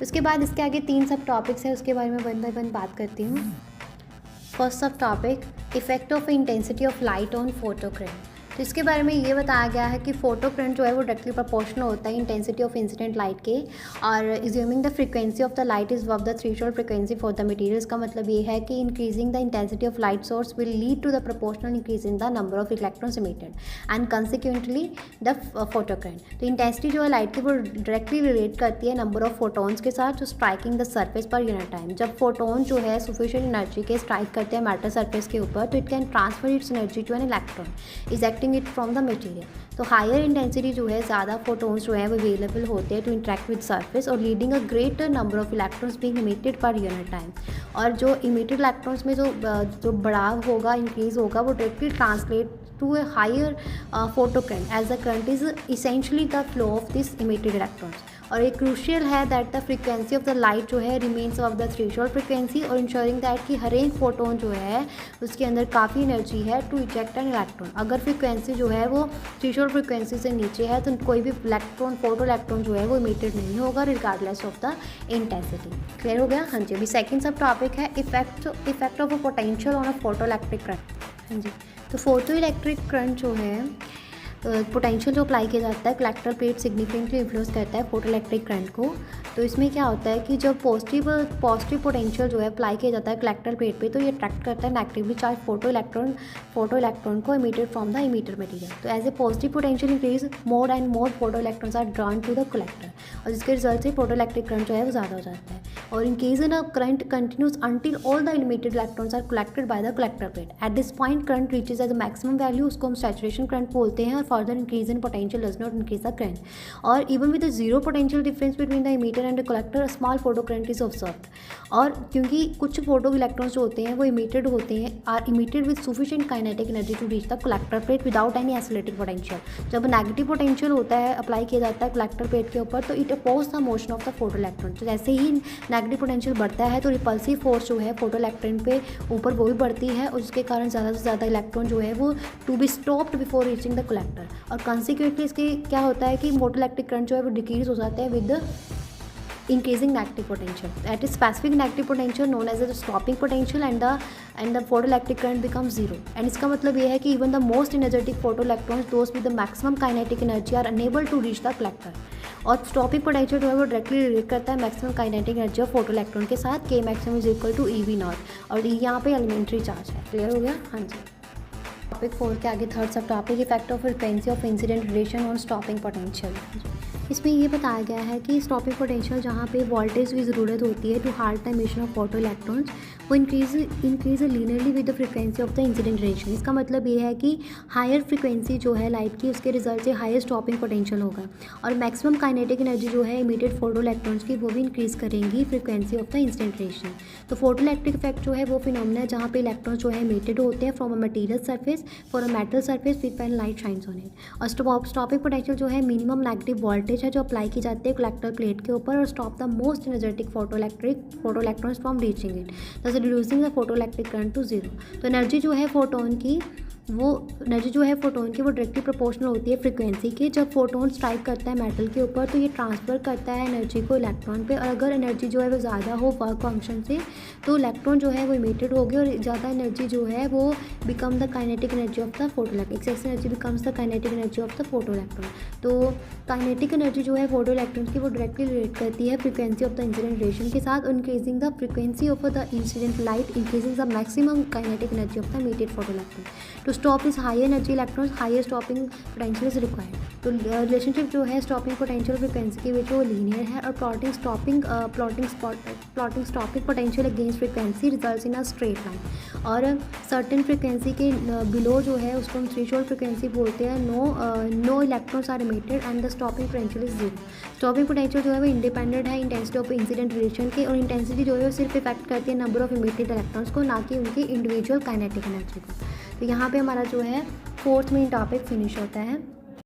उसके बाद इसके आगे 3 सब टॉपिक्स हैं, उसके बारे में वन बाय वन बात करती हूँ। फर्स्ट सब topic, effect of intensity of light on photocurrent. तो इसके बारे में ये बताया गया है कि फोटोकरेंट जो है वो डायरेक्टली प्रोपोर्शनल होता है इंटेंसिटी ऑफ इंसिडेंट लाइट के, और assuming the frequency of the light is above the threshold frequency for the materials. का मतलब ये है कि increasing the intensity of light source will lead to the proportional increase in the number of electrons emitted and consequently the photocurrent. तो intensity जो है light की वो डायरेक्टली रिलेट करती है नंबर ऑफ फोटोन्स के साथ जो striking the surface per unit time. जब फोटोन जो है सफिशिएंट एनर्जी के स्ट्राइक करते हैं मैटर सर्फेस के ऊपर, तो it can transfer its energy to an electron ejecting it from the material. तो हायर इंटेंसिटी जो है ज़्यादा फोटोन्स जो है वो अवेलेबल होते हैं टू इंटरेक्ट विद सरफेस और leading a greater number of electrons being emitted per unit time. और जो इमिटेड इलेक्ट्रॉन्स में जो बढ़ाव होगा, इंक्रीज होगा, वो directly translate to a higher photocurrent as the current is essentially the flow of this emitted electrons. और एक क्रूशियल है that the frequency of the light जो है remains of the threshold frequency, और इंश्योरिंग दैट कि हर एक photon जो है उसके अंदर काफ़ी एनर्जी है टू इजेक्ट एन इलेक्ट्रॉन। अगर फ्रीक्वेंसी जो है वो थ्रेशोल्ड फ्रीक्वेंसी से नीचे है तो कोई भी इलेक्ट्रॉन, फोटो इलेक्ट्रॉन जो है वो इमिटेड नहीं होगा regardless of the intensity. Clear हो गया? हाँ जी। अभी सेकेंड सब टॉपिक है effect of a potential on a photo electric current. हाँ जी। तो फोटो इलेक्ट्रिक करंट जो है पोटेंशियल जो अप्लाई किया जाता है कलेक्टर प्लेट सिग्निफिकेंटली इन्फ्लुएंस करता है फोटो इलेक्ट्रिक करंट को। तो इसमें क्या होता है कि जब पॉजिटिव पोटेंशियल जो है अप्लाई किया जाता है कलेक्टर प्लेट पे, तो ये अट्रैक्ट करता है नेगेटिवली चार्ज फोटो इलेक्ट्रॉन को emitted from the emitter material. तो as a positive potential increase more and more photo electrons are drawn to the collector, और जिसके रिजल्ट से फोटो इलेक्ट्रिक करंट जो है वो ज़्यादा हो जाता है। और increase in a current continues until all the emitted electrons are collected by the collector plate. At this point current reaches as a maximum value, उसको हम सैचुरेशन करंट बोलते हैं। और further increase in potential does not increase the current, or even with a zero potential difference between the emitter and the collector, a small photo current is observed। और क्योंकि कुछ photo electrons जो होते हैं वो इमिटेड होते हैं, are emitted with sufficient kinetic energy to reach the collector plate without any accelerating potential. जब नेगेटिव पोटेंशियल होता है अप्लाई किया जाता है कलेक्टर प्लेट के ऊपर, तो it oppose the motion of the photo electron. तो जैसे ही नेगेटिव पोटेंशियल बढ़ता है तो रिपल्सिव फोर्स जो है फोटो इलेक्ट्रॉन पे ऊपर वो भी बढ़ती है, और उसके कारण ज़्यादा से ज़्यादा इलेक्ट्रॉन जो है वो to be stopped before reaching the collector. और कंसिक्वेंटली इसके क्या होता है कि फोटो इलेक्ट्रिक करंट जो है वो डिक्रीज हो जाता है with increasing negative potential, that is specific negative potential known as the stopping potential, and the photoelectric current becomes zero। and इसका मतलब ये है कि even the most energetic photoelectrons, those with the maximum kinetic energy, are unable to reach the collector। और stopping potential जो है वो directly relate करता है maximum kinetic energy of photo electron के साथ, के maximum is equal to E V naught, और यहाँ पे एलिमेंट्री चार्ज है। क्लियर हो गया? हाँ जी। टॉपिक 4 के आगे थर्ड सब topic, effect of frequency of incident radiation on stopping potential. इसमें ये बताया गया है कि स्टॉपिंग पोटेंशियल जहाँ पे वोल्टेज की ज़रूरत होती है toward the emission of photo electrons, वो increase linearly with the frequency of the incident radiation. इसका मतलब ये है कि हायर फ्रीक्वेंसी जो है लाइट की, उसके रिजल्ट से हायर स्टॉपिंग पोटेंशियल होगा, और मैक्सिमम काइनेटिक एनर्जी जो है इमिटेड फोटो इलेक्ट्रॉन्स की वो भी इंक्रीज करेंगी frequency of the incident radiation. तो फोटो इलेक्ट्रिक इफेक्ट जो है वो फिनोमेना है जहाँ पे इलेक्ट्रॉन्स जो है इमिटेड होते हैं from a material surface for a metal surface with when light shines on it. और स्टॉपिंग पोटेंशियल जो है मिनिमम नेगेटिव वोल्टेज है जो अप्लाई की जाती है कलेक्टर प्लेट के ऊपर, और stop the most energetic photo electrons from reaching it, thus reducing the photoelectric current to zero। तो एनर्जी जो है फोटोन की वो डायरेक्टली प्रोपोर्शनल होती है फ्रीक्वेंसी के। जब फोटोन स्ट्राइक करता है मेटल के ऊपर तो ये ट्रांसफ़र करता है एनर्जी को इलेक्ट्रॉन पे, और अगर एनर्जी जो है वो ज़्यादा हो वर्क फंक्शन से तो इलेक्ट्रॉन जो है वो इमिटेड होगी, और ज़्यादा एनर्जी जो है वो become the kinetic energy of the photo electron, excess energy becomes the kinetic energy of the photo electron. तो काइनेटिक एनर्जी जो है फोटो इलेक्ट्रॉन की वो डायरेक्टली रिलेट करती है frequency of the incident radiation के साथ, increasing the frequency of the incident light increasing the maximum kinetic energy of the emitted photo electron. To stop इस high energy electrons higher stopping potential is required. तो relationship जो है stopping potential frequency के बीच वो linear है, और plotting stopping potential against frequency results in a straight line. और certain frequency के बिलो जो है उसको हम थ्रेशोल्ड फ्रीक्वेंसी बोलते हैं, no electrons are emitted and the stopping potential is zero. Stopping potential जो है वो इंडिपेंडेंट है इंटेंसिटी ऑफ इंसिडेंट रेडिएशन के, और इंटेंसिटी जो है वो सिर्फ इफेक्ट करती है नंबर ऑफ इमिटेड इलेक्ट्रॉन्स को, ना कि उनकी इंडिविजुअल काइनेटिक एनर्जी को। तो यहाँ पे हमारा जो है 4th मेन टॉपिक फिनिश होता है।